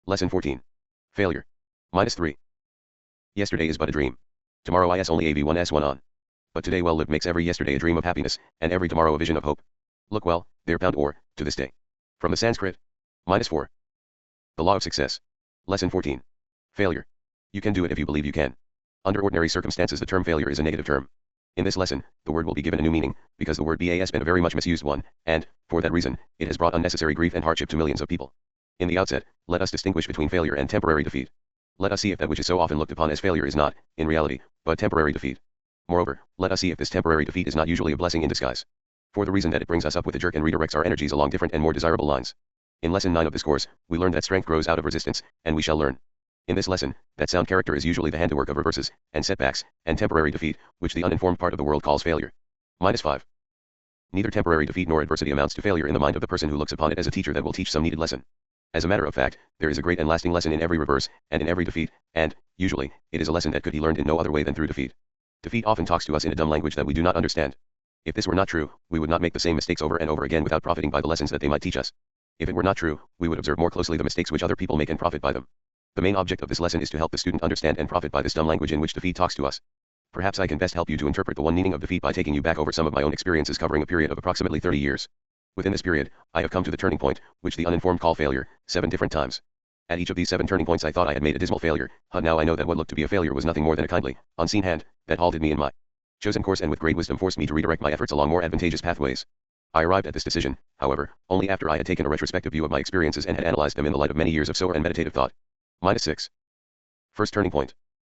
Lesson 14. Failure. -3. Yesterday is but a dream. Tomorrow is only AV1S1 on. But today well lived makes every yesterday a dream of happiness, and every tomorrow a vision of hope. Look well, there pound or, to this day. From the Sanskrit. -4. The law of success. Lesson 14. Failure. You can do it if you believe you can. Under ordinary circumstances the term failure is a negative term. In this lesson, the word will be given a new meaning, because the word has been a very much misused one, and, for that reason, it has brought unnecessary grief and hardship to millions of people. In the outset, let us distinguish between failure and temporary defeat. Let us see if that which is so often looked upon as failure is not, in reality, but temporary defeat. Moreover, let us see if this temporary defeat is not usually a blessing in disguise. For the reason that it brings us up with a jerk and redirects our energies along different and more desirable lines. In Lesson 9 of this course, we learned that strength grows out of resistance, and we shall learn. In this lesson, that sound character is usually the handiwork of reverses, and setbacks, and temporary defeat, which the uninformed part of the world calls failure. -5. Neither temporary defeat nor adversity amounts to failure in the mind of the person who looks upon it as a teacher that will teach some needed lesson. As a matter of fact, there is a great and lasting lesson in every reverse, and in every defeat, and, usually, it is a lesson that could be learned in no other way than through defeat. Defeat often talks to us in a dumb language that we do not understand. If this were not true, we would not make the same mistakes over and over again without profiting by the lessons that they might teach us. If it were not true, we would observe more closely the mistakes which other people make and profit by them. The main object of this lesson is to help the student understand and profit by this dumb language in which defeat talks to us. Perhaps I can best help you to interpret the one meaning of defeat by taking you back over some of my own experiences covering a period of approximately 30 years. Within this period, I have come to the turning point, which the uninformed call failure, 7 different times. At each of these 7 turning points I thought I had made a dismal failure, but now I know that what looked to be a failure was nothing more than a kindly, unseen hand, that halted me in my chosen course and with great wisdom forced me to redirect my efforts along more advantageous pathways. I arrived at this decision, however, only after I had taken a retrospective view of my experiences and had analyzed them in the light of many years of sober and meditative thought. -6. First turning point.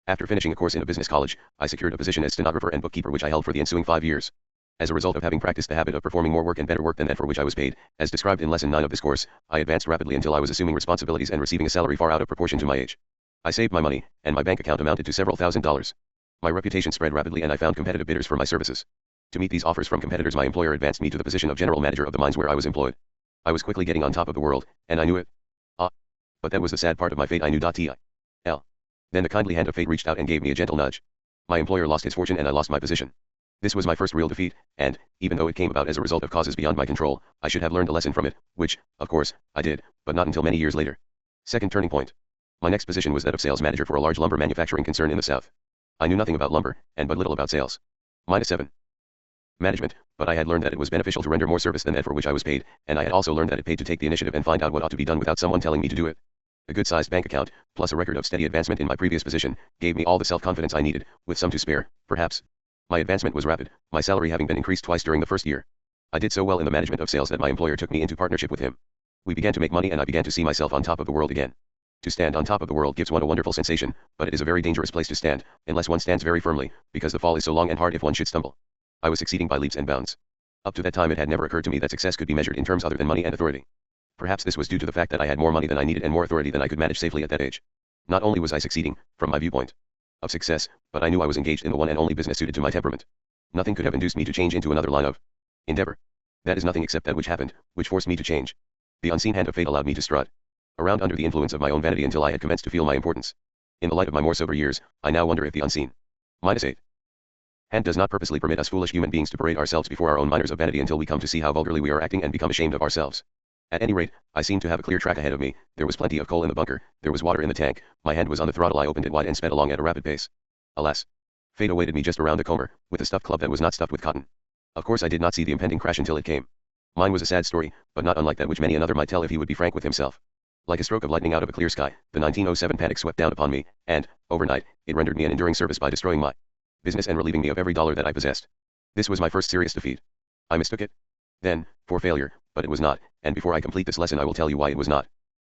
After finishing a course in a business college, I secured a position as stenographer and bookkeeper which I held for the ensuing 5 years. As a result of having practiced the habit of performing more work and better work than that for which I was paid, as described in Lesson 9 of this course, I advanced rapidly until I was assuming responsibilities and receiving a salary far out of proportion to my age. I saved my money, and my bank account amounted to several $1,000s. My reputation spread rapidly and I found competitive bidders for my services. To meet these offers from competitors my employer advanced me to the position of general manager of the mines where I was employed. I was quickly getting on top of the world, and I knew it. But that was the sad part of my fate I knew. Then the kindly hand of fate reached out and gave me a gentle nudge. My employer lost his fortune and I lost my position. This was my first real defeat, and, even though it came about as a result of causes beyond my control, I should have learned a lesson from it, which, of course, I did, but not until many years later. Second turning point. My next position was that of sales manager for a large lumber manufacturing concern in the South. I knew nothing about lumber, and but little about sales. -7. Management, but I had learned that it was beneficial to render more service than that for which I was paid, and I had also learned that it paid to take the initiative and find out what ought to be done without someone telling me to do it. A good-sized bank account, plus a record of steady advancement in my previous position, gave me all the self-confidence I needed, with some to spare, perhaps. My advancement was rapid, my salary having been increased twice during the first year. I did so well in the management of sales that my employer took me into partnership with him. We began to make money and I began to see myself on top of the world again. To stand on top of the world gives one a wonderful sensation, but it is a very dangerous place to stand, unless one stands very firmly, because the fall is so long and hard if one should stumble. I was succeeding by leaps and bounds. Up to that time it had never occurred to me that success could be measured in terms other than money and authority. Perhaps this was due to the fact that I had more money than I needed and more authority than I could manage safely at that age. Not only was I succeeding, from my viewpoint of success, but I knew I was engaged in the one and only business suited to my temperament. Nothing could have induced me to change into another line of endeavor. That is nothing except that which happened, which forced me to change. The unseen hand of fate allowed me to strut around under the influence of my own vanity until I had commenced to feel my importance. In the light of my more sober years, I now wonder if the unseen -8 hand does not purposely permit us foolish human beings to parade ourselves before our own minors of vanity until we come to see how vulgarly we are acting and become ashamed of ourselves. At any rate, I seemed to have a clear track ahead of me, there was plenty of coal in the bunker, there was water in the tank, my hand was on the throttle I opened it wide and sped along at a rapid pace. Alas! Fate awaited me just around the corner, with a stuffed club that was not stuffed with cotton. Of course I did not see the impending crash until it came. Mine was a sad story, but not unlike that which many another might tell if he would be frank with himself. Like a stroke of lightning out of a clear sky, the 1907 panic swept down upon me, and, overnight, it rendered me an enduring service by destroying my business and relieving me of every dollar that I possessed. This was my first serious defeat. I mistook it then for failure, but it was not, and before I complete this lesson I will tell you why it was not.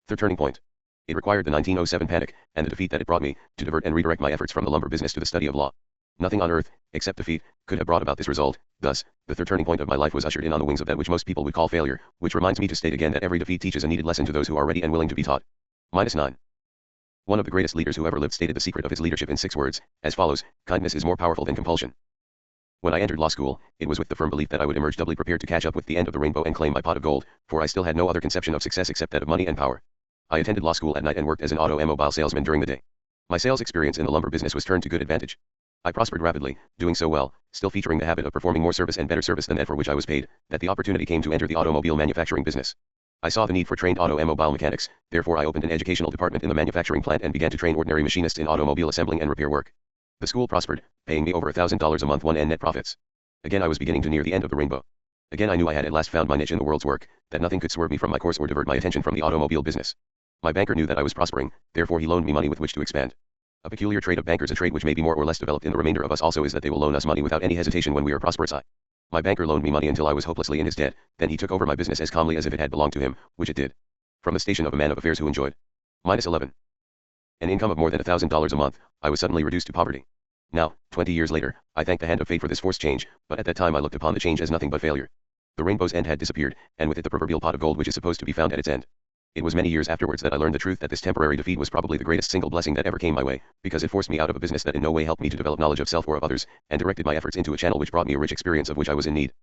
Third turning point. It required the 1907 panic, and the defeat that it brought me, to divert and redirect my efforts from the lumber business to the study of law. Nothing on earth, except defeat, could have brought about this result. Thus, the third turning point of my life was ushered in on the wings of that which most people would call failure, which reminds me to state again that every defeat teaches a needed lesson to those who are ready and willing to be taught. -9. One of the greatest leaders who ever lived stated the secret of his leadership in 6 words, as follows: kindness is more powerful than compulsion. When I entered law school, it was with the firm belief that I would emerge doubly prepared to catch up with the end of the rainbow and claim my pot of gold, for I still had no other conception of success except that of money and power. I attended law school at night and worked as an automobile salesman during the day. My sales experience in the lumber business was turned to good advantage. I prospered rapidly, doing so well, still featuring the habit of performing more service and better service than that for which I was paid, that the opportunity came to enter the automobile manufacturing business. I saw the need for trained auto and mobile mechanics, therefore I opened an educational department in the manufacturing plant and began to train ordinary machinists in automobile assembling and repair work. The school prospered, paying me over $1,000 a month and net profits. Again I was beginning to near the end of the rainbow. Again I knew I had at last found my niche in the world's work, that nothing could swerve me from my course or divert my attention from the automobile business. My banker knew that I was prospering, therefore he loaned me money with which to expand. A peculiar trait of bankers, a trait which may be more or less developed in the remainder of us also, is that they will loan us money without any hesitation when we are prosperous. My banker loaned me money until I was hopelessly in his debt, then he took over my business as calmly as if it had belonged to him, which it did. From the station of a man of affairs who enjoyed -11. An income of more than $1,000 a month, I was suddenly reduced to poverty. Now, 20 years later, I thank the hand of fate for this forced change, but at that time I looked upon the change as nothing but failure. The rainbow's end had disappeared, and with it the proverbial pot of gold which is supposed to be found at its end. It was many years afterwards that I learned the truth that this temporary defeat was probably the greatest single blessing that ever came my way, because it forced me out of a business that in no way helped me to develop knowledge of self or of others, and directed my efforts into a channel which brought me a rich experience of which I was in need.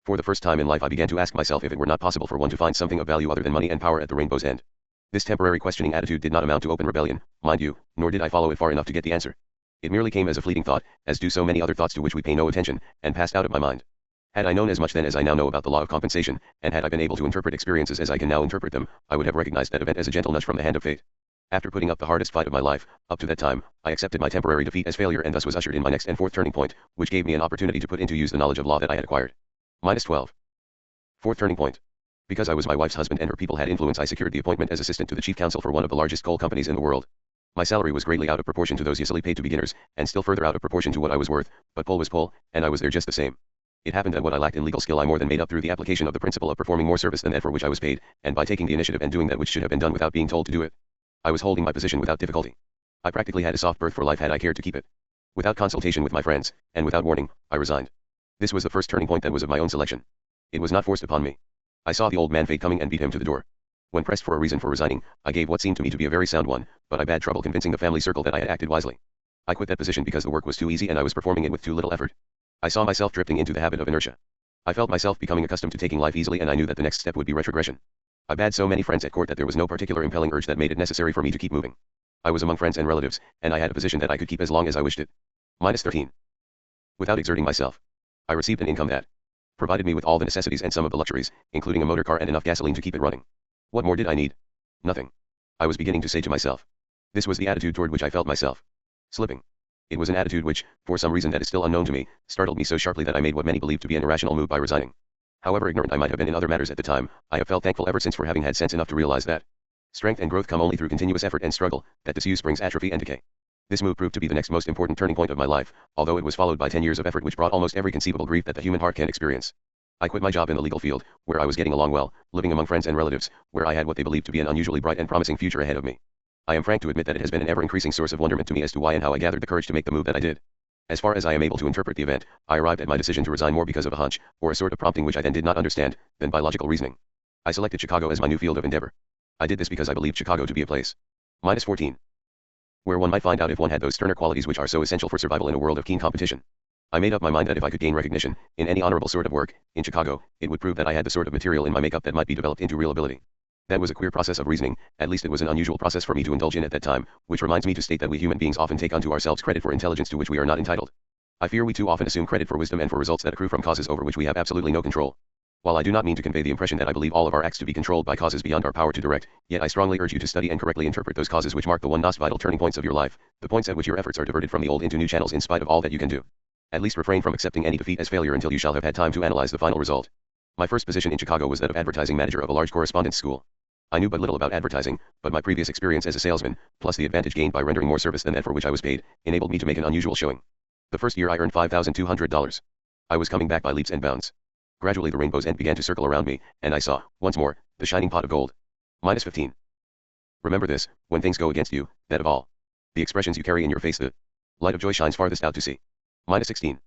For the first time in life I began to ask myself if it were not possible for one to find something of value other than money and power at the rainbow's end. This temporary questioning attitude did not amount to open rebellion, mind you, nor did I follow it far enough to get the answer. It merely came as a fleeting thought, as do so many other thoughts to which we pay no attention, and passed out of my mind. Had I known as much then as I now know about the law of compensation, and had I been able to interpret experiences as I can now interpret them, I would have recognized that event as a gentle nudge from the hand of fate. After putting up the hardest fight of my life, up to that time, I accepted my temporary defeat as failure and thus was ushered in my next and fourth turning point, which gave me an opportunity to put into use the knowledge of law that I had acquired. -12. Fourth turning point. Because I was my wife's husband and her people had influence, I secured the appointment as assistant to the chief counsel for one of the largest coal companies in the world. My salary was greatly out of proportion to those usually paid to beginners, and still further out of proportion to what I was worth, but pull was pull, and I was there just the same. It happened that what I lacked in legal skill I more than made up through the application of the principle of performing more service than that for which I was paid, and by taking the initiative and doing that which should have been done without being told to do it. I was holding my position without difficulty. I practically had a soft berth for life had I cared to keep it. Without consultation with my friends, and without warning, I resigned. This was the first turning point that was of my own selection. It was not forced upon me. I saw the old man fate coming and beat him to the door. When pressed for a reason for resigning, I gave what seemed to me to be a very sound one, but I had trouble convincing the family circle that I had acted wisely. I quit that position because the work was too easy and I was performing it with too little effort. I saw myself drifting into the habit of inertia. I felt myself becoming accustomed to taking life easily, and I knew that the next step would be retrogression. I had so many friends at court that there was no particular impelling urge that made it necessary for me to keep moving. I was among friends and relatives, and I had a position that I could keep as long as I wished it. -13. Without exerting myself, I received an income that provided me with all the necessities and some of the luxuries, including a motor car and enough gasoline to keep it running. What more did I need? Nothing. I was beginning to say to myself. This was the attitude toward which I felt myself slipping. It was an attitude which, for some reason that is still unknown to me, startled me so sharply that I made what many believe to be an irrational move by resigning. However ignorant I might have been in other matters at the time, I have felt thankful ever since for having had sense enough to realize that strength and growth come only through continuous effort and struggle, that disuse brings atrophy and decay. This move proved to be the next most important turning point of my life, although it was followed by 10 years of effort which brought almost every conceivable grief that the human heart can experience. I quit my job in the legal field, where I was getting along well, living among friends and relatives, where I had what they believed to be an unusually bright and promising future ahead of me. I am frank to admit that it has been an ever-increasing source of wonderment to me as to why and how I gathered the courage to make the move that I did. As far as I am able to interpret the event, I arrived at my decision to resign more because of a hunch, or a sort of prompting which I then did not understand, than by logical reasoning. I selected Chicago as my new field of endeavor. I did this because I believed Chicago to be a place -14. Where one might find out if one had those sterner qualities which are so essential for survival in a world of keen competition. I made up my mind that if I could gain recognition, in any honorable sort of work, in Chicago, it would prove that I had the sort of material in my makeup that might be developed into real ability. That was a queer process of reasoning, at least it was an unusual process for me to indulge in at that time, which reminds me to state that we human beings often take unto ourselves credit for intelligence to which we are not entitled. I fear we too often assume credit for wisdom and for results that accrue from causes over which we have absolutely no control. While I do not mean to convey the impression that I believe all of our acts to be controlled by causes beyond our power to direct, yet I strongly urge you to study and correctly interpret those causes which mark the most vital turning points of your life, the points at which your efforts are diverted from the old into new channels in spite of all that you can do. At least refrain from accepting any defeat as failure until you shall have had time to analyze the final result. My first position in Chicago was that of advertising manager of a large correspondence school. I knew but little about advertising, but my previous experience as a salesman, plus the advantage gained by rendering more service than that for which I was paid, enabled me to make an unusual showing. The first year I earned $5,200. I was coming back by leaps and bounds. Gradually the rainbow's end began to circle around me, and I saw, once more, the shining pot of gold. -15. Remember this, when things go against you, that of all the expressions you carry in your face the light of joy shines farthest out to sea. -16.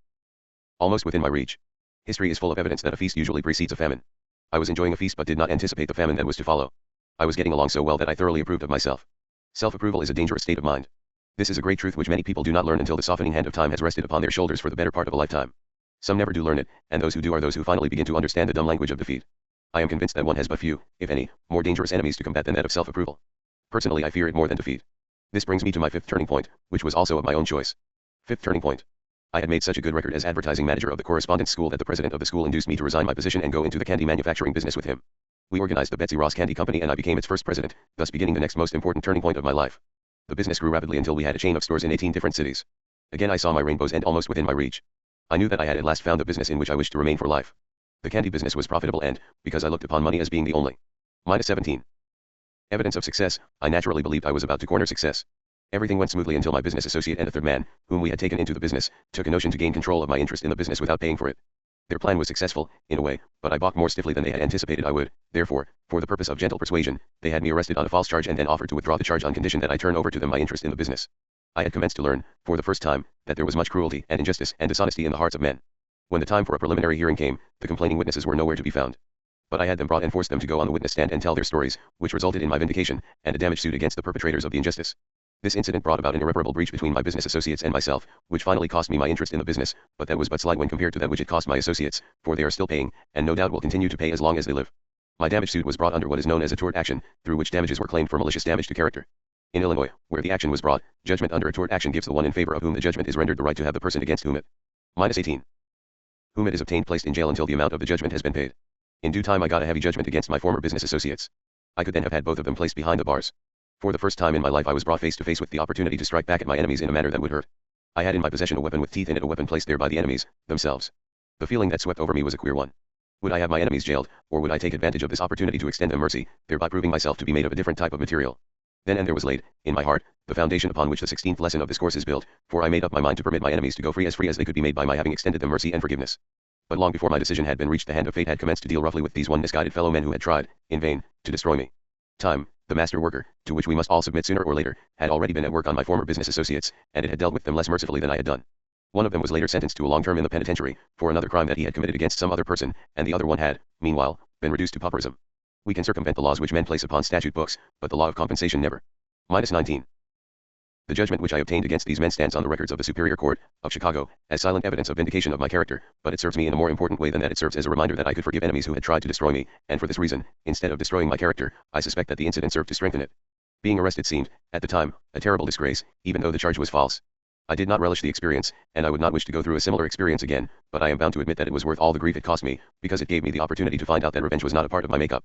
Almost within my reach. History is full of evidence that a feast usually precedes a famine. I was enjoying a feast but did not anticipate the famine that was to follow. I was getting along so well that I thoroughly approved of myself. Self-approval is a dangerous state of mind. This is a great truth which many people do not learn until the softening hand of time has rested upon their shoulders for the better part of a lifetime. Some never do learn it, and those who do are those who finally begin to understand the dumb language of defeat. I am convinced that one has but few, if any, more dangerous enemies to combat than that of self-approval. Personally I fear it more than defeat. This brings me to my fifth turning point, which was also of my own choice. Fifth turning point. I had made such a good record as advertising manager of the correspondence school that the president of the school induced me to resign my position and go into the candy manufacturing business with him. We organized the Betsy Ross Candy Company and I became its first president, thus beginning the next most important turning point of my life. The business grew rapidly until we had a chain of stores in 18 different cities. Again I saw my rainbow's end almost within my reach. I knew that I had at last found the business in which I wished to remain for life. The candy business was profitable and, because I looked upon money as being the only -17 evidence of success, I naturally believed I was about to corner success. Everything went smoothly until my business associate and a third man, whom we had taken into the business, took a notion to gain control of my interest in the business without paying for it. Their plan was successful, in a way, but I balked more stiffly than they had anticipated I would. Therefore, for the purpose of gentle persuasion, they had me arrested on a false charge and then offered to withdraw the charge on condition that I turn over to them my interest in the business. I had commenced to learn, for the first time, that there was much cruelty and injustice and dishonesty in the hearts of men. When the time for a preliminary hearing came, the complaining witnesses were nowhere to be found. But I had them brought and forced them to go on the witness stand and tell their stories, which resulted in my vindication, and a damage suit against the perpetrators of the injustice. This incident brought about an irreparable breach between my business associates and myself, which finally cost me my interest in the business, but that was but slight when compared to that which it cost my associates, for they are still paying, and no doubt will continue to pay as long as they live. My damage suit was brought under what is known as a tort action, through which damages were claimed for malicious damage to character. In Illinois, where the action was brought, judgment under a tort action gives the one in favor of whom the judgment is rendered the right to have the person against whom it -18 whom it is obtained placed in jail until the amount of the judgment has been paid. In due time I got a heavy judgment against my former business associates. I could then have had both of them placed behind the bars. For the first time in my life I was brought face to face with the opportunity to strike back at my enemies in a manner that would hurt. I had in my possession a weapon with teeth in it, a weapon placed there by the enemies themselves. The feeling that swept over me was a queer one. Would I have my enemies jailed, or would I take advantage of this opportunity to extend them mercy, thereby proving myself to be made of a different type of material? Then and there was laid, in my heart, the foundation upon which the 16th lesson of this course is built, for I made up my mind to permit my enemies to go free as they could be made by my having extended them mercy and forgiveness. But long before my decision had been reached, the hand of fate had commenced to deal roughly with these one misguided fellow men who had tried, in vain, to destroy me. Time, the master worker, to which we must all submit sooner or later, had already been at work on my former business associates, and it had dealt with them less mercifully than I had done. One of them was later sentenced to a long term in the penitentiary, for another crime that he had committed against some other person, and the other one had, meanwhile, been reduced to pauperism. We can circumvent the laws which men place upon statute books, but the law of compensation never. -19. The judgment which I obtained against these men stands on the records of the Superior Court of Chicago, as silent evidence of vindication of my character, but it serves me in a more important way than that. It serves as a reminder that I could forgive enemies who had tried to destroy me, and for this reason, instead of destroying my character, I suspect that the incident served to strengthen it. Being arrested seemed, at the time, a terrible disgrace, even though the charge was false. I did not relish the experience, and I would not wish to go through a similar experience again, but I am bound to admit that it was worth all the grief it cost me, because it gave me the opportunity to find out that revenge was not a part of my makeup.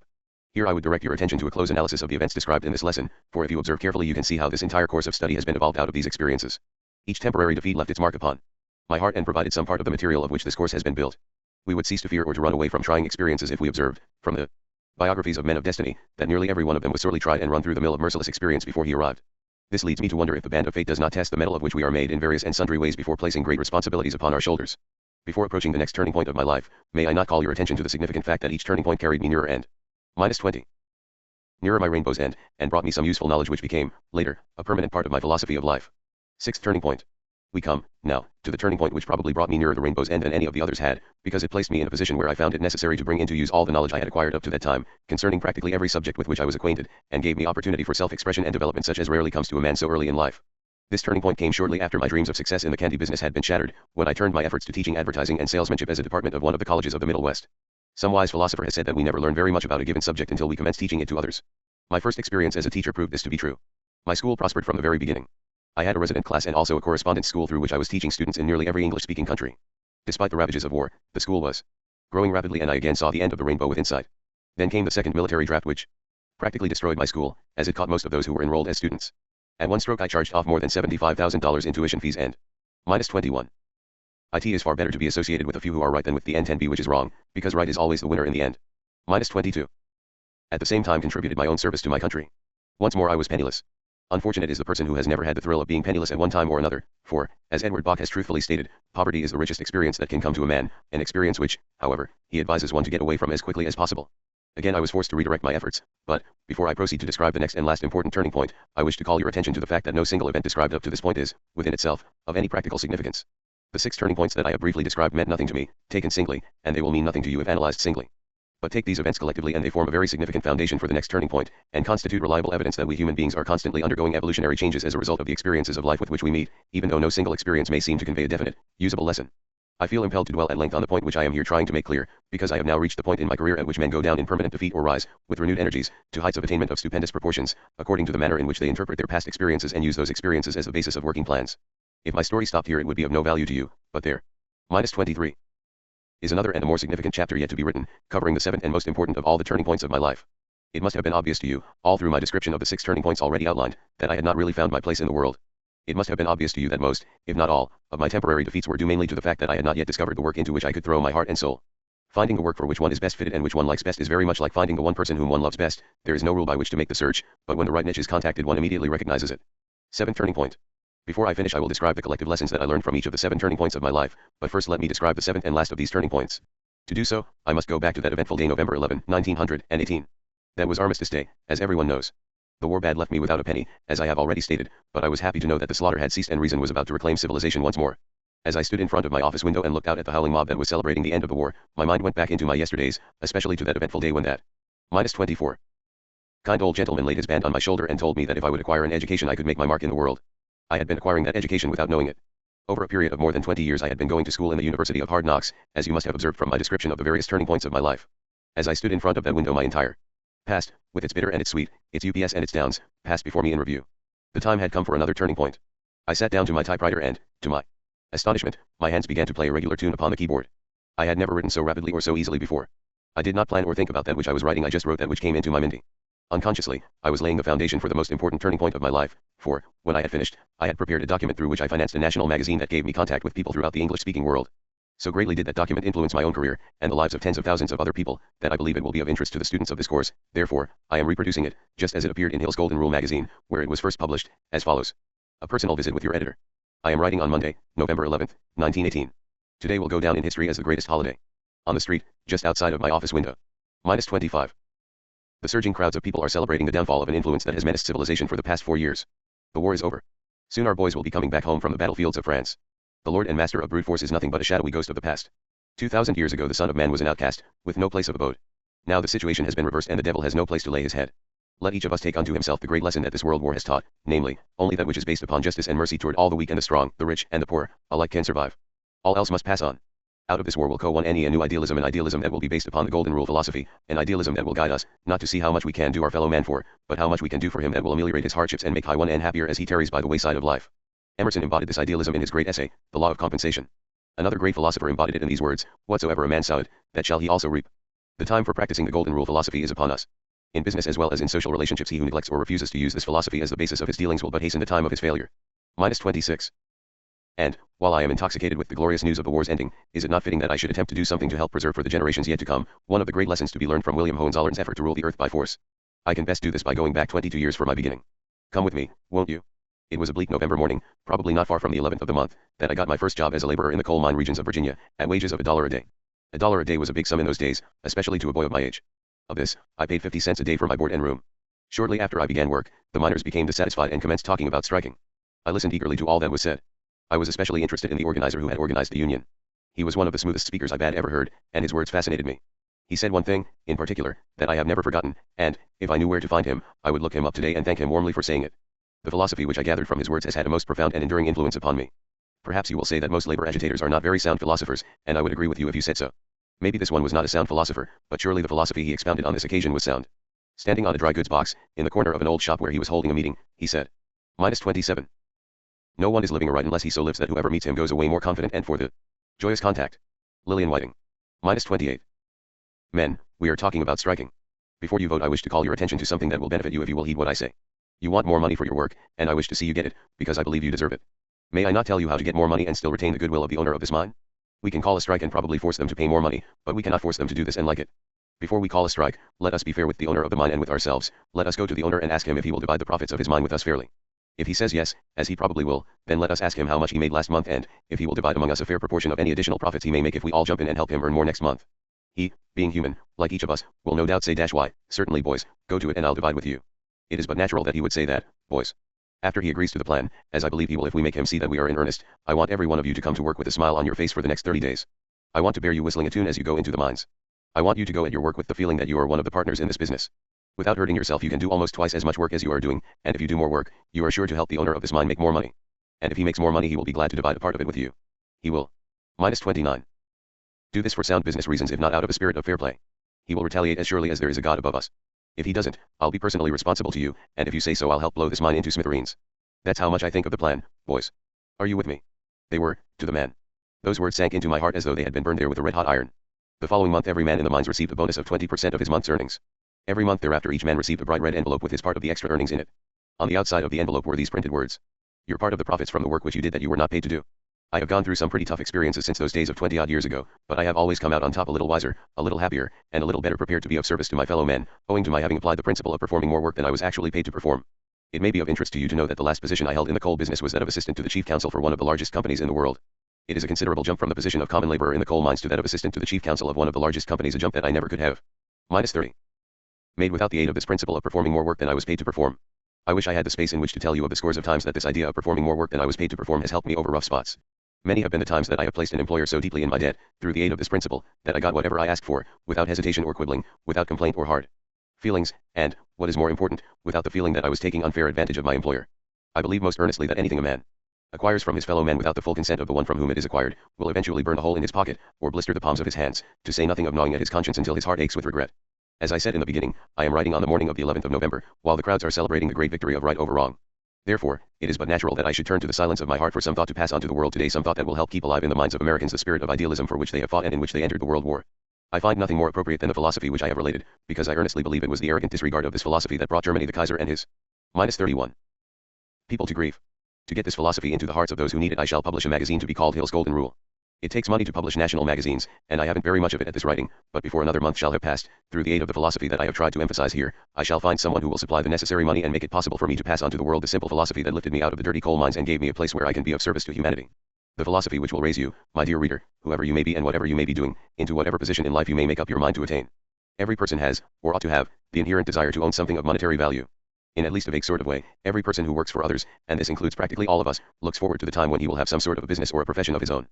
Here I would direct your attention to a close analysis of the events described in this lesson, for if you observe carefully you can see how this entire course of study has been evolved out of these experiences. Each temporary defeat left its mark upon my heart and provided some part of the material of which this course has been built. We would cease to fear or to run away from trying experiences if we observed, from the biographies of men of destiny, that nearly every one of them was sorely tried and run through the mill of merciless experience before he arrived. This leads me to wonder if the band of fate does not test the metal of which we are made in various and sundry ways before placing great responsibilities upon our shoulders. Before approaching the next turning point of my life, may I not call your attention to the significant fact that each turning point carried me nearer and -20 nearer my rainbow's end, and brought me some useful knowledge which became, later, a permanent part of my philosophy of life. Sixth turning point. We come, now, to the turning point which probably brought me nearer the rainbow's end than any of the others had, because it placed me in a position where I found it necessary to bring into use all the knowledge I had acquired up to that time, concerning practically every subject with which I was acquainted, and gave me opportunity for self-expression and development such as rarely comes to a man so early in life. This turning point came shortly after my dreams of success in the candy business had been shattered, when I turned my efforts to teaching advertising and salesmanship as a department of one of the colleges of the Middle West. Some wise philosopher has said that we never learn very much about a given subject until we commence teaching it to others. My first experience as a teacher proved this to be true. My school prospered from the very beginning. I had a resident class and also a correspondence school through which I was teaching students in nearly every English-speaking country. Despite the ravages of war, the school was growing rapidly and I again saw the end of the rainbow with insight. Then came the second military draft which practically destroyed my school, as it caught most of those who were enrolled as students. At one stroke I charged off more than $75,000 in tuition fees and -21. It is far better to be associated with a few who are right than with the N10B which is wrong, because right is always the winner in the end. -22. At the same time contributed my own service to my country. Once more I was penniless. Unfortunate is the person who has never had the thrill of being penniless at one time or another, for, as Edward Bach has truthfully stated, poverty is the richest experience that can come to a man, an experience which, however, he advises one to get away from as quickly as possible. Again I was forced to redirect my efforts, but, before I proceed to describe the next and last important turning point, I wish to call your attention to the fact that no single event described up to this point is, within itself, of any practical significance. The 6 turning points that I have briefly described meant nothing to me, taken singly, and they will mean nothing to you if analyzed singly. But take these events collectively and they form a very significant foundation for the next turning point, and constitute reliable evidence that we human beings are constantly undergoing evolutionary changes as a result of the experiences of life with which we meet, even though no single experience may seem to convey a definite, usable lesson. I feel impelled to dwell at length on the point which I am here trying to make clear, because I have now reached the point in my career at which men go down in permanent defeat or rise, with renewed energies, to heights of attainment of stupendous proportions, according to the manner in which they interpret their past experiences and use those experiences as the basis of working plans. If my story stopped here it would be of no value to you, but there. -23. is another and a more significant chapter yet to be written, covering the seventh and most important of all the turning points of my life. It must have been obvious to you, all through my description of the 6 turning points already outlined, that I had not really found my place in the world. It must have been obvious to you that most, if not all, of my temporary defeats were due mainly to the fact that I had not yet discovered the work into which I could throw my heart and soul. Finding the work for which one is best fitted and which one likes best is very much like finding the one person whom one loves best. There is no rule by which to make the search, but when the right niche is contacted one immediately recognizes it. 7th turning point. Before I finish I will describe the collective lessons that I learned from each of the 7 turning points of my life, but first let me describe the 7th and last of these turning points. To do so, I must go back to that eventful day November 11, 1918. That was Armistice Day, as everyone knows. The war bad left me without a penny, as I have already stated, but I was happy to know that the slaughter had ceased and reason was about to reclaim civilization once more. As I stood in front of my office window and looked out at the howling mob that was celebrating the end of the war, my mind went back into my yesterdays, especially to that eventful day when that -24 kind old gentleman laid his band on my shoulder and told me that if I would acquire an education I could make my mark in the world. I had been acquiring that education without knowing it. Over a period of more than 20 years I had been going to school in the University of Hard Knocks, as you must have observed from my description of the various turning points of my life. As I stood in front of that window my entire past, with its bitter and its sweet, its UPS and its downs, passed before me in review. The time had come for another turning point. I sat down to my typewriter and, to my astonishment, my hands began to play a regular tune upon the keyboard. I had never written so rapidly or so easily before. I did not plan or think about that which I was writing, I just wrote that which came into my mind. Unconsciously, I was laying the foundation for the most important turning point of my life, for, when I had finished, I had prepared a document through which I financed a national magazine that gave me contact with people throughout the English-speaking world. So greatly did that document influence my own career, and the lives of tens of thousands of other people, that I believe it will be of interest to the students of this course. Therefore, I am reproducing it, just as it appeared in Hill's Golden Rule magazine, where it was first published, as follows. A personal visit with your editor. I am writing on Monday, November 11th, 1918. Today will go down in history as the greatest holiday. On the street, just outside of my office window. -25. The surging crowds of people are celebrating the downfall of an influence that has menaced civilization for the past 4 years. The war is over. Soon our boys will be coming back home from the battlefields of France. The lord and master of brute force is nothing but a shadowy ghost of the past. 2,000 years ago the son of man was an outcast, with no place of abode. Now the situation has been reversed and the devil has no place to lay his head. Let each of us take unto himself the great lesson that this world war has taught, namely, only that which is based upon justice and mercy toward all the weak and the strong, the rich and the poor, alike can survive. All else must pass on. Out of this war will go one a new idealism, an idealism that will be based upon the Golden Rule philosophy, an idealism that will guide us, not to see how much we can do our fellow man for, but how much we can do for him that will ameliorate his hardships and make high one happier as he tarries by the wayside of life. Emerson embodied this idealism in his great essay, The Law of Compensation. Another great philosopher embodied it in these words, whatsoever a man soweth, that shall he also reap. The time for practicing the Golden Rule philosophy is upon us. In business as well as in social relationships, he who neglects or refuses to use this philosophy as the basis of his dealings will but hasten the time of his failure. -26. And, while I am intoxicated with the glorious news of the war's ending, is it not fitting that I should attempt to do something to help preserve for the generations yet to come, one of the great lessons to be learned from William Hohenzollerns effort to rule the earth by force? I can best do this by going back 22 years for my beginning. Come with me, won't you? It was a bleak November morning, probably not far from the 11th of the month, that I got my first job as a laborer in the coal mine regions of Virginia, at wages of $1 a day. $1 a day was a big sum in those days, especially to a boy of my age. Of this, I paid 50 cents a day for my board and room. Shortly after I began work, the miners became dissatisfied and commenced talking about striking. I listened eagerly to all that was said. I was especially interested in the organizer who had organized the union. He was one of the smoothest speakers I've ever heard, and his words fascinated me. He said one thing, in particular, that I have never forgotten, and, if I knew where to find him, I would look him up today and thank him warmly for saying it. The philosophy which I gathered from his words has had a most profound and enduring influence upon me. Perhaps you will say that most labor agitators are not very sound philosophers, and I would agree with you if you said so. Maybe this one was not a sound philosopher, but surely the philosophy he expounded on this occasion was sound. Standing on a dry goods box, in the corner of an old shop where he was holding a meeting, he said. -27. No one is living aright unless he so lives that whoever meets him goes away more confident and for the joyous contact. Lillian Whiting. -28. Men, we are talking about striking. Before you vote I wish to call your attention to something that will benefit you if you will heed what I say. You want more money for your work, and I wish to see you get it, because I believe you deserve it. May I not tell you how to get more money and still retain the goodwill of the owner of this mine? We can call a strike and probably force them to pay more money, but we cannot force them to do this and like it. Before we call a strike, let us be fair with the owner of the mine and with ourselves. Let us go to the owner and ask him if he will divide the profits of his mine with us fairly. If he says yes, as he probably will, then let us ask him how much he made last month and, if he will divide among us a fair proportion of any additional profits he may make if we all jump in and help him earn more next month. He, being human, like each of us, will no doubt say why, certainly boys, go to it and I'll divide with you. It is but natural that he would say that, boys. After he agrees to the plan, as I believe he will if we make him see that we are in earnest, I want every one of you to come to work with a smile on your face for the next 30 days. I want to bear you whistling a tune as you go into the mines. I want you to go at your work with the feeling that you are one of the partners in this business. Without hurting yourself you can do almost twice as much work as you are doing, and if you do more work, you are sure to help the owner of this mine make more money. And if he makes more money he will be glad to divide a part of it with you. He will. -29. Do this for sound business reasons if not out of a spirit of fair play. He will retaliate as surely as there is a God above us. If he doesn't, I'll be personally responsible to you, and if you say so I'll help blow this mine into smithereens. That's how much I think of the plan, boys. Are you with me? They were, to the man. Those words sank into my heart as though they had been burned there with a red-hot iron. The following month every man in the mines received a bonus of 20% of his month's earnings. Every month thereafter each man received a bright red envelope with his part of the extra earnings in it. On the outside of the envelope were these printed words. You're part of the profits from the work which you did that you were not paid to do. I have gone through some pretty tough experiences since those days of 20-odd years ago, but I have always come out on top a little wiser, a little happier, and a little better prepared to be of service to my fellow men, owing to my having applied the principle of performing more work than I was actually paid to perform. It may be of interest to you to know that the last position I held in the coal business was that of assistant to the chief counsel for one of the largest companies in the world. It is a considerable jump from the position of common laborer in the coal mines to that of assistant to the chief counsel of one of the largest companies, a jump that I never could have. -30. Made without the aid of this principle of performing more work than I was paid to perform. I wish I had the space in which to tell you of the scores of times that this idea of performing more work than I was paid to perform has helped me over rough spots. Many have been the times that I have placed an employer so deeply in my debt, through the aid of this principle, that I got whatever I asked for, without hesitation or quibbling, without complaint or hard feelings, and, what is more important, without the feeling that I was taking unfair advantage of my employer. I believe most earnestly that anything a man acquires from his fellow men without the full consent of the one from whom it is acquired, will eventually burn a hole in his pocket, or blister the palms of his hands, to say nothing of gnawing at his conscience until his heart aches with regret. As I said in the beginning, I am writing on the morning of the 11th of November, while the crowds are celebrating the great victory of right over wrong. Therefore, it is but natural that I should turn to the silence of my heart for some thought to pass on to the world today, some thought that will help keep alive in the minds of Americans the spirit of idealism for which they have fought and in which they entered the World War. I find nothing more appropriate than the philosophy which I have related, because I earnestly believe it was the arrogant disregard of this philosophy that brought Germany the Kaiser and his -31 people to grief. To get this philosophy into the hearts of those who need it, I shall publish a magazine to be called Hill's Golden Rule. It takes money to publish national magazines, and I haven't very much of it at this writing, but before another month shall have passed, through the aid of the philosophy that I have tried to emphasize here, I shall find someone who will supply the necessary money and make it possible for me to pass on to the world the simple philosophy that lifted me out of the dirty coal mines and gave me a place where I can be of service to humanity. The philosophy which will raise you, my dear reader, whoever you may be and whatever you may be doing, into whatever position in life you may make up your mind to attain. Every person has, or ought to have, the inherent desire to own something of monetary value. In at least a vague sort of way, every person who works for others, and this includes practically all of us, looks forward to the time when he will have some sort of a business or a profession of his own.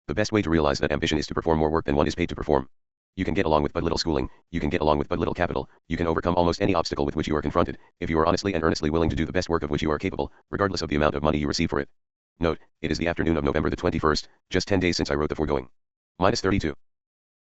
The best way to realize that ambition is to perform more work than one is paid to perform. You can get along with but little schooling, you can get along with but little capital, you can overcome almost any obstacle with which you are confronted, if you are honestly and earnestly willing to do the best work of which you are capable, regardless of the amount of money you receive for it. Note, it is the afternoon of November the 21st, just 10 days since I wrote the foregoing. -32.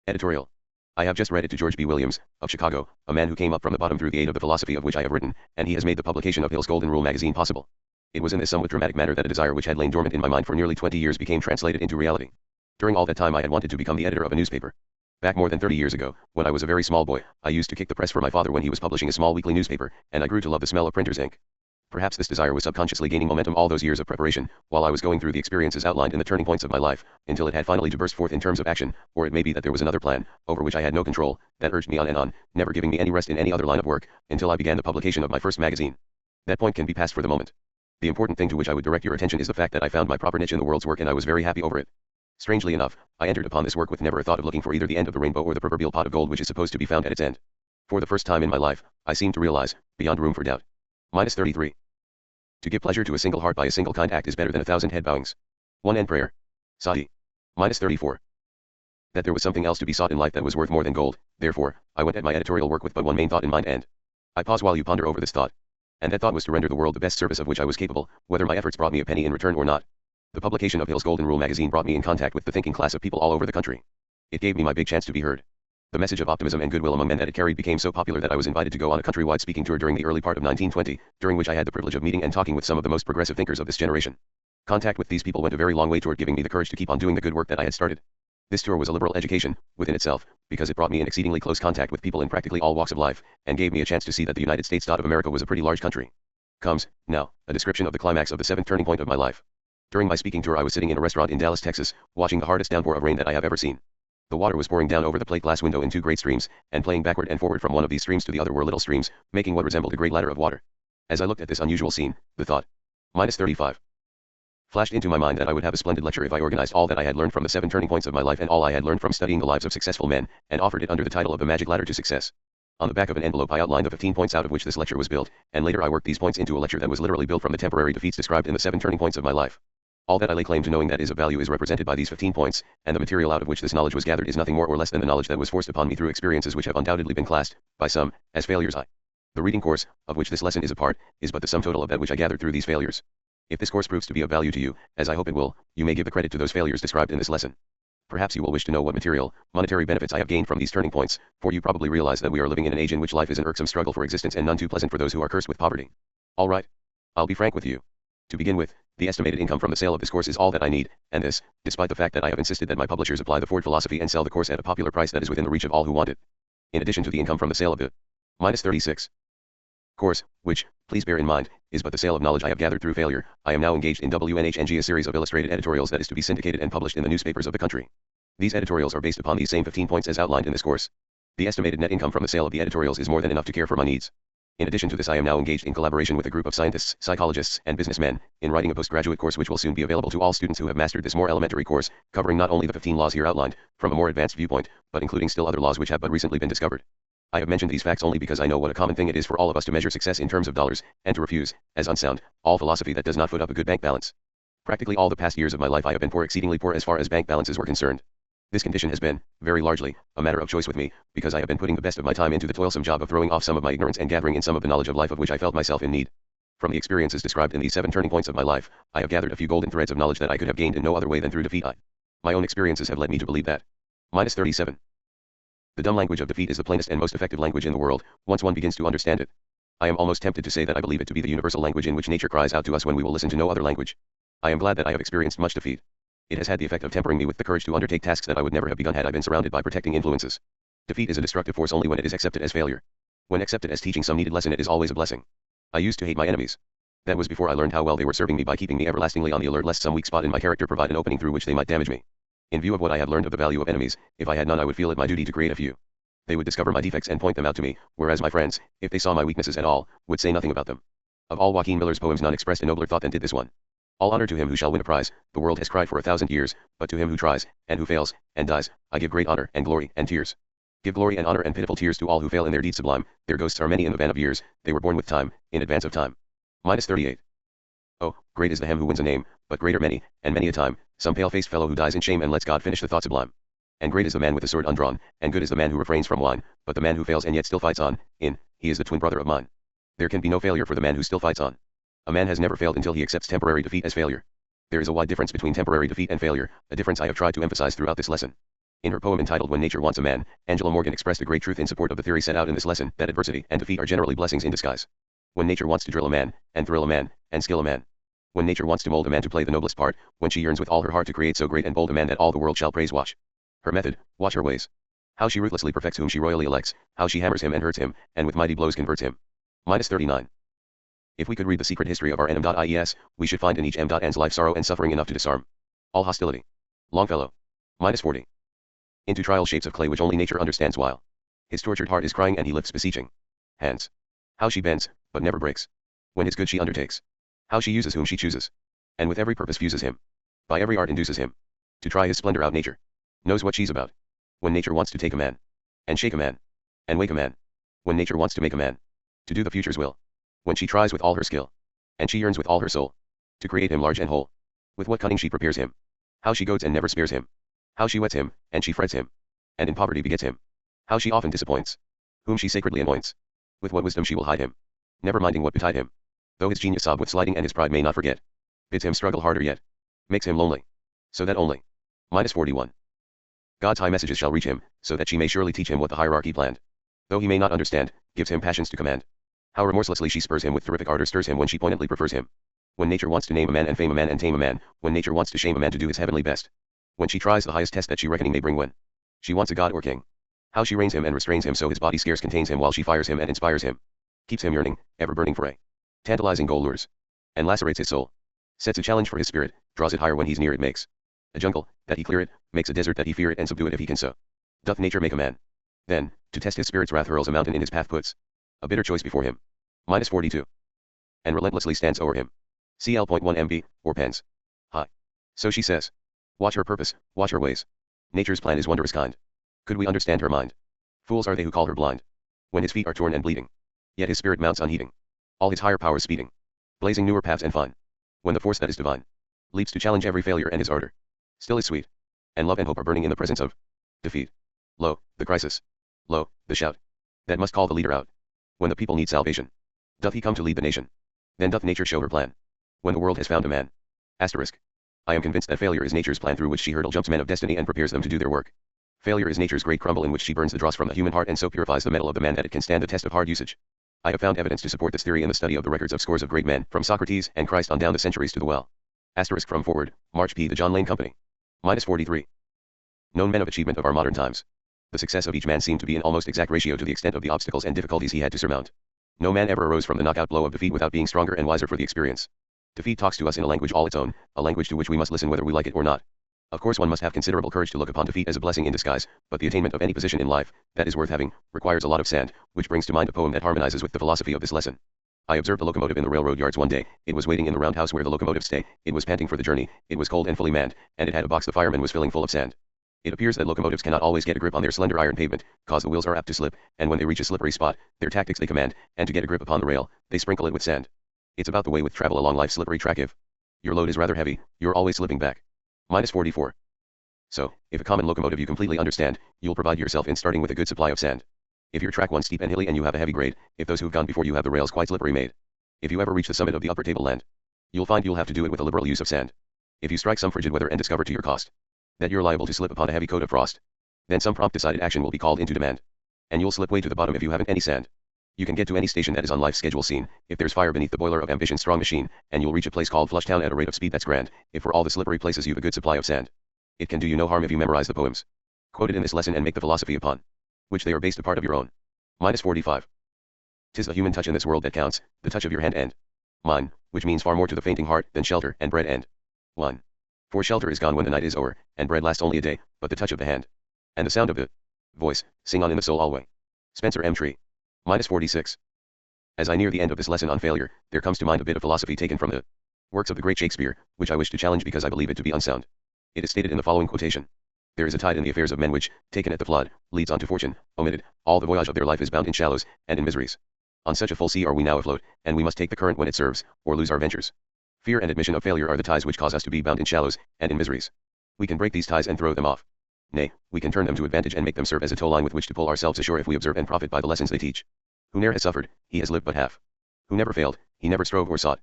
Editorial. I have just read it to George B. Williams, of Chicago, a man who came up from the bottom through the aid of the philosophy of which I have written, and he has made the publication of Hill's Golden Rule magazine possible. It was in this somewhat dramatic manner that a desire which had lain dormant in my mind for nearly 20 years became translated into reality. During all that time I had wanted to become the editor of a newspaper. Back more than 30 years ago, when I was a very small boy, I used to kick the press for my father when he was publishing a small weekly newspaper, and I grew to love the smell of printer's ink. Perhaps this desire was subconsciously gaining momentum all those years of preparation, while I was going through the experiences outlined in the turning points of my life, until it had finally to burst forth in terms of action, or it may be that there was another plan, over which I had no control, that urged me on and on, never giving me any rest in any other line of work, until I began the publication of my first magazine. That point can be passed for the moment. The important thing to which I would direct your attention is the fact that I found my proper niche in the world's work and I was very happy over it. Strangely enough, I entered upon this work with never a thought of looking for either the end of the rainbow or the proverbial pot of gold which is supposed to be found at its end. For the first time in my life, I seemed to realize, beyond room for doubt. -33. To give pleasure to a single heart by a single kind act is better than 1,000 head bowings. One end prayer. Sadi. -34. That there was something else to be sought in life that was worth more than gold, therefore, I went at my editorial work with but one main thought in mind and I pause while you ponder over this thought. And that thought was to render the world the best service of which I was capable, whether my efforts brought me a penny in return or not. The publication of Hill's Golden Rule magazine brought me in contact with the thinking class of people all over the country. It gave me my big chance to be heard. The message of optimism and goodwill among men that it carried became so popular that I was invited to go on a countrywide speaking tour during the early part of 1920, during which I had the privilege of meeting and talking with some of the most progressive thinkers of this generation. Contact with these people went a very long way toward giving me the courage to keep on doing the good work that I had started. This tour was a liberal education, within itself, because it brought me in exceedingly close contact with people in practically all walks of life, and gave me a chance to see that the United States of America was a pretty large country. Comes, now, a description of the climax of the seventh turning point of my life. During my speaking tour I was sitting in a restaurant in Dallas, Texas, watching the hardest downpour of rain that I have ever seen. The water was pouring down over the plate glass window in two great streams, and playing backward and forward from one of these streams to the other were little streams, making what resembled a great ladder of water. As I looked at this unusual scene, the thought, -35, flashed into my mind that I would have a splendid lecture if I organized all that I had learned from the 7 turning points of my life and all I had learned from studying the lives of successful men, and offered it under the title of the Magic Ladder to Success. On the back of an envelope I outlined the 15 points out of which this lecture was built, and later I worked these points into a lecture that was literally built from the temporary defeats described in the 7 turning points of my life. All that I lay claim to knowing that is of value is represented by these 15 points, and the material out of which this knowledge was gathered is nothing more or less than the knowledge that was forced upon me through experiences which have undoubtedly been classed, by some, as failures. The reading course, of which this lesson is a part, is but the sum total of that which I gathered through these failures. If this course proves to be of value to you, as I hope it will, you may give the credit to those failures described in this lesson. Perhaps you will wish to know what material, monetary benefits I have gained from these turning points, for you probably realize that we are living in an age in which life is an irksome struggle for existence and none too pleasant for those who are cursed with poverty. All right. I'll be frank with you. To begin with, The estimated income from the sale of this course is all that I need, and this, despite the fact that I have insisted that my publishers apply the Ford philosophy and sell the course at a popular price that is within the reach of all who want it. In addition to the income from the sale of the -36 course, which, please bear in mind, is but the sale of knowledge I have gathered through failure, I am now engaged in WNHNG, a series of illustrated editorials that is to be syndicated and published in the newspapers of the country. These editorials are based upon these same 15 points as outlined in this course. The estimated net income from the sale of the editorials is more than enough to care for my needs. In addition to this, I am now engaged in collaboration with a group of scientists, psychologists, and businessmen, in writing a postgraduate course which will soon be available to all students who have mastered this more elementary course, covering not only the 15 laws here outlined, from a more advanced viewpoint, but including still other laws which have but recently been discovered. I have mentioned these facts only because I know what a common thing it is for all of us to measure success in terms of dollars, and to refuse, as unsound, all philosophy that does not foot up a good bank balance. Practically all the past years of my life I have been poor, exceedingly poor as far as bank balances were concerned. This condition has been, very largely, a matter of choice with me, because I have been putting the best of my time into the toilsome job of throwing off some of my ignorance and gathering in some of the knowledge of life of which I felt myself in need. From the experiences described in these 7 turning points of my life, I have gathered a few golden threads of knowledge that I could have gained in no other way than through defeat. My own experiences have led me to believe that. -37. The dumb language of defeat is the plainest and most effective language in the world, once one begins to understand it. I am almost tempted to say that I believe it to be the universal language in which nature cries out to us when we will listen to no other language. I am glad that I have experienced much defeat. It has had the effect of tempering me with the courage to undertake tasks that I would never have begun had I been surrounded by protecting influences. Defeat is a destructive force only when it is accepted as failure. When accepted as teaching some needed lesson, it is always a blessing. I used to hate my enemies. That was before I learned how well they were serving me by keeping me everlastingly on the alert lest some weak spot in my character provide an opening through which they might damage me. In view of what I have learned of the value of enemies, if I had none I would feel it my duty to create a few. They would discover my defects and point them out to me, whereas my friends, if they saw my weaknesses at all, would say nothing about them. Of all Joaquin Miller's poems none expressed a nobler thought than did this one. All honor to him who shall win a prize, the world has cried for 1,000 years, but to him who tries, and who fails, and dies, I give great honor, and glory, and tears. Give glory and honor and pitiful tears to all who fail in their deeds sublime, their ghosts are many in the van of years, they were born with time, in advance of time. -38. Oh, great is the him who wins a name, but greater many, and many a time, some pale-faced fellow who dies in shame and lets God finish the thought sublime. And great is the man with the sword undrawn, and good is the man who refrains from wine, but the man who fails and yet still fights on, he is the twin brother of mine. There can be no failure for the man who still fights on. A man has never failed until he accepts temporary defeat as failure. There is a wide difference between temporary defeat and failure, a difference I have tried to emphasize throughout this lesson. In her poem entitled When Nature Wants a Man, Angela Morgan expressed a great truth in support of the theory set out in this lesson, that adversity and defeat are generally blessings in disguise. When nature wants to drill a man, and thrill a man, and skill a man. When nature wants to mold a man to play the noblest part, when she yearns with all her heart to create so great and bold a man that all the world shall praise, watch her method, watch her ways. How she ruthlessly perfects whom she royally elects, how she hammers him and hurts him, and with mighty blows converts him. -39. If we could read the secret history of our NM.IES, we should find in each M.N's life sorrow and suffering enough to disarm all hostility. Longfellow. -40. Into trial shapes of clay which only nature understands while his tortured heart is crying and he lifts beseeching hands. How she bends, but never breaks. When his good she undertakes. How she uses whom she chooses. And with every purpose fuses him. By every art induces him to try his splendor out. Nature knows what she's about. When nature wants to take a man, and shake a man, and wake a man. When nature wants to make a man to do the future's will. When she tries with all her skill, and she yearns with all her soul to create him large and whole. With what cunning she prepares him. How she goads and never spares him. How she wets him, and she frets him, and in poverty begets him. How she often disappoints whom she sacredly anoints. With what wisdom she will hide him, never minding what betide him. Though his genius sob with sliding and his pride may not forget, bids him struggle harder yet, makes him lonely, so that only. -41. God's high messages shall reach him, so that she may surely teach him what the hierarchy planned. Though he may not understand, gives him passions to command. How remorselessly she spurs him with terrific ardor, stirs him when she poignantly prefers him. When nature wants to name a man and fame a man and tame a man, when nature wants to shame a man to do his heavenly best. When she tries the highest test that she reckoning may bring, when she wants a god or king. How she reigns him and restrains him so his body scarce contains him, while she fires him and inspires him. Keeps him yearning, ever burning for a tantalizing goal, lures and lacerates his soul. Sets a challenge for his spirit, draws it higher when he's near it, makes a jungle, that he clear it, makes a desert that he fear it and subdue it if he can so. Doth nature make a man. Then, to test his spirit's wrath, hurls a mountain in his path, puts a bitter choice before him. -42. And relentlessly stands o'er him. CL.1 MB, or pens. High. So she says. Watch her purpose, watch her ways. Nature's plan is wondrous kind. Could we understand her mind? Fools are they who call her blind. When his feet are torn and bleeding, yet his spirit mounts unheeding. All his higher powers speeding, blazing newer paths and fine. When the force that is divine leaps to challenge every failure, and his ardor still is sweet, and love and hope are burning in the presence of defeat. Lo, the crisis. Lo, the shout that must call the leader out. When the people need salvation, doth he come to lead the nation. Then doth nature show her plan. When the world has found a man. Asterisk. I am convinced that failure is nature's plan through which she hurdle jumps men of destiny and prepares them to do their work. Failure is nature's great crumble in which she burns the dross from the human heart and so purifies the metal of the man that it can stand the test of hard usage. I have found evidence to support this theory in the study of the records of scores of great men, from Socrates and Christ on down the centuries to the well Asterisk from forward, March P. The John Lane Company. -43. Known men of achievement of our modern times. The success of each man seemed to be in almost exact ratio to the extent of the obstacles and difficulties he had to surmount. No man ever arose from the knockout blow of defeat without being stronger and wiser for the experience. Defeat talks to us in a language all its own, a language to which we must listen whether we like it or not. Of course one must have considerable courage to look upon defeat as a blessing in disguise, but the attainment of any position in life, that is worth having, requires a lot of sand, which brings to mind a poem that harmonizes with the philosophy of this lesson. I observed a locomotive in the railroad yards one day. It was waiting in the roundhouse where the locomotives stay. It was panting for the journey. It was cold and fully manned, and it had a box the fireman was filling full of sand. It appears that locomotives cannot always get a grip on their slender iron pavement, cause the wheels are apt to slip, and when they reach a slippery spot, their tactics they command, and to get a grip upon the rail, they sprinkle it with sand. It's about the way with travel along life's slippery track. If your load is rather heavy, you're always slipping back. -44. So, if a common locomotive you completely understand, you'll provide yourself in starting with a good supply of sand. If your track once steep and hilly and you have a heavy grade, if those who've gone before you have the rails quite slippery made. If you ever reach the summit of the upper tableland, you'll find you'll have to do it with a liberal use of sand. If you strike some frigid weather and discover to your cost that you're liable to slip upon a heavy coat of frost, then some prompt decided action will be called into demand. And you'll slip way to the bottom if you haven't any sand. You can get to any station that is on life's schedule scene, if there's fire beneath the boiler of ambition's strong machine, and you'll reach a place called Flushtown at a rate of speed that's grand, if for all the slippery places you've a good supply of sand. It can do you no harm if you memorize the poems quoted in this lesson and make the philosophy upon which they are based a part of your own. -45. 'Tis the human touch in this world that counts, the touch of your hand and mine, which means far more to the fainting heart than shelter and bread and wine. For shelter is gone when the night is o'er, and bread lasts only a day, but the touch of the hand and the sound of the voice sing on in the soul alway. Spencer M. Tree. -46. As I near the end of this lesson on failure, there comes to mind a bit of philosophy taken from the works of the great Shakespeare, which I wish to challenge because I believe it to be unsound. It is stated in the following quotation. There is a tide in the affairs of men which, taken at the flood, leads on to fortune, omitted, all the voyage of their life is bound in shallows, and in miseries. On such a full sea are we now afloat, and we must take the current when it serves, or lose our ventures. Fear and admission of failure are the ties which cause us to be bound in shallows, and in miseries. We can break these ties and throw them off. Nay, we can turn them to advantage and make them serve as a tow line with which to pull ourselves ashore if we observe and profit by the lessons they teach. Who ne'er has suffered, he has lived but half. Who never failed, he never strove or sought.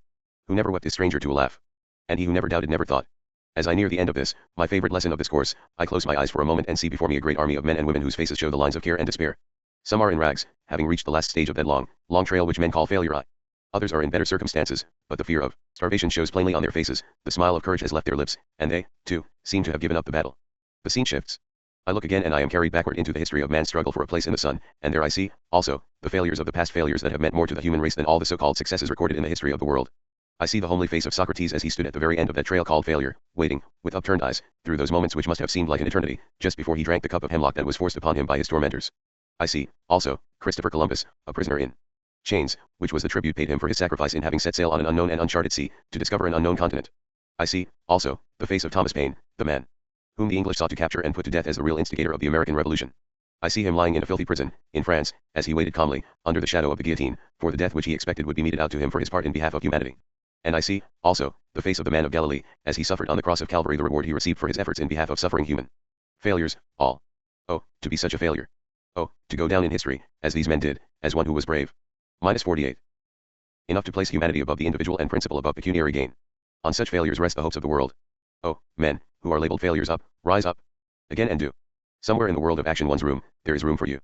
Who never wept is stranger to a laugh. And he who never doubted never thought. As I near the end of this, my favorite lesson of this course, I close my eyes for a moment and see before me a great army of men and women whose faces show the lines of care and despair. Some are in rags, having reached the last stage of that long, long trail which men call failure. Others are in better circumstances, but the fear of starvation shows plainly on their faces, the smile of courage has left their lips, and they, too, seem to have given up the battle. The scene shifts. I look again and I am carried backward into the history of man's struggle for a place in the sun, and there I see, also, the failures of the past, failures that have meant more to the human race than all the so-called successes recorded in the history of the world. I see the homely face of Socrates as he stood at the very end of that trail called failure, waiting, with upturned eyes, through those moments which must have seemed like an eternity, just before he drank the cup of hemlock that was forced upon him by his tormentors. I see, also, Christopher Columbus, a prisoner in chains, which was the tribute paid him for his sacrifice in having set sail on an unknown and uncharted sea, to discover an unknown continent. I see, also, the face of Thomas Paine, the man whom the English sought to capture and put to death as the real instigator of the American Revolution. I see him lying in a filthy prison, in France, as he waited calmly, under the shadow of the guillotine, for the death which he expected would be meted out to him for his part in behalf of humanity. And I see, also, the face of the man of Galilee, as he suffered on the cross of Calvary the reward he received for his efforts in behalf of suffering human failures, all. Oh, to be such a failure. Oh, to go down in history, as these men did, as one who was brave. -48. Enough to place humanity above the individual and principle above pecuniary gain. On such failures rest the hopes of the world. Oh, men, who are labeled failures, up, rise up. Again and do. Somewhere in the world of action one's room, there is room for you.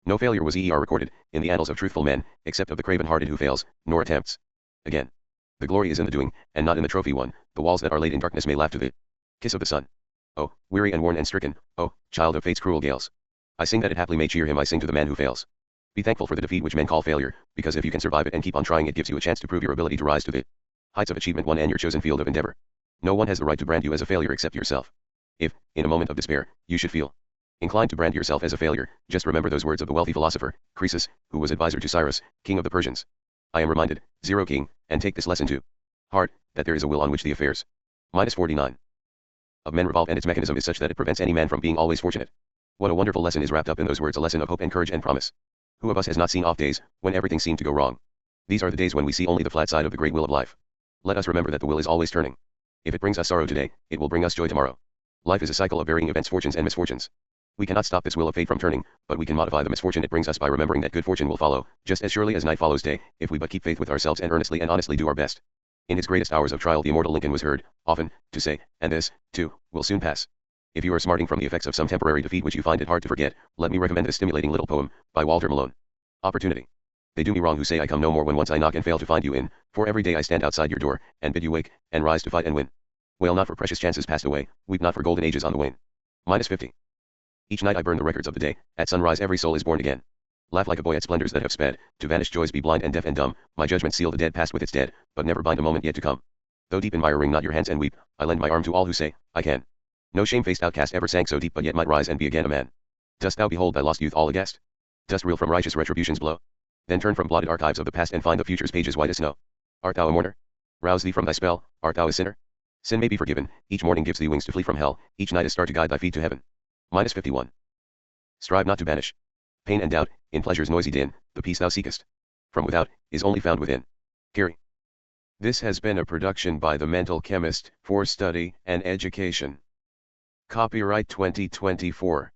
No failure was recorded, in the annals of truthful men, except of the craven-hearted who fails, nor attempts. Again. The glory is in the doing, and not in the trophy won. The walls that are laid in darkness may laugh to the kiss of the sun. Oh, weary and worn and stricken, oh, child of fate's cruel gales. I sing that it haply may cheer him, I sing to the man who fails. Be thankful for the defeat which men call failure, because if you can survive it and keep on trying, it gives you a chance to prove your ability to rise to the heights of achievement one and your chosen field of endeavor. No one has the right to brand you as a failure except yourself. If, in a moment of despair, you should feel inclined to brand yourself as a failure, just remember those words of the wealthy philosopher, Croesus, who was advisor to Cyrus, king of the Persians. I am reminded, Zero King, and take this lesson to heart, that there is a will on which the affairs -49 of men revolve, and its mechanism is such that it prevents any man from being always fortunate. What a wonderful lesson is wrapped up in those words, a lesson of hope and courage and promise. Who of us has not seen off days, when everything seemed to go wrong? These are the days when we see only the flat side of the great wheel of life. Let us remember that the wheel is always turning. If it brings us sorrow today, it will bring us joy tomorrow. Life is a cycle of varying events, fortunes and misfortunes. We cannot stop this wheel of fate from turning, but we can modify the misfortune it brings us by remembering that good fortune will follow, just as surely as night follows day, if we but keep faith with ourselves and earnestly and honestly do our best. In his greatest hours of trial the immortal Lincoln was heard, often, to say, and this, too, will soon pass. If you are smarting from the effects of some temporary defeat which you find it hard to forget, let me recommend this stimulating little poem, by Walter Malone. Opportunity. They do me wrong who say I come no more when once I knock and fail to find you in, for every day I stand outside your door, and bid you wake, and rise to fight and win. Wail not for precious chances passed away, weep not for golden ages on the wane. -50. Each night I burn the records of the day, at sunrise every soul is born again. Laugh like a boy at splendors that have sped, to vanish joys be blind and deaf and dumb, my judgment seal the dead past with its dead, but never bind a moment yet to come. Though deep in mire wring not your hands and weep, I lend my arm to all who say, I can. No shamefaced outcast ever sank so deep but yet might rise and be again a man. Dost thou behold thy lost youth all aghast? Dost reel from righteous retribution's blow? Then turn from blotted archives of the past and find the future's pages white as snow. Art thou a mourner? Rouse thee from thy spell, art thou a sinner? Sin may be forgiven, each morning gives thee wings to flee from hell, each night a star to guide thy feet to heaven. -51. Strive not to banish pain and doubt, in pleasure's noisy din, the peace thou seekest from without, is only found within. Carry. This has been a production by the Mental Chemist, for study and education. Copyright 2024.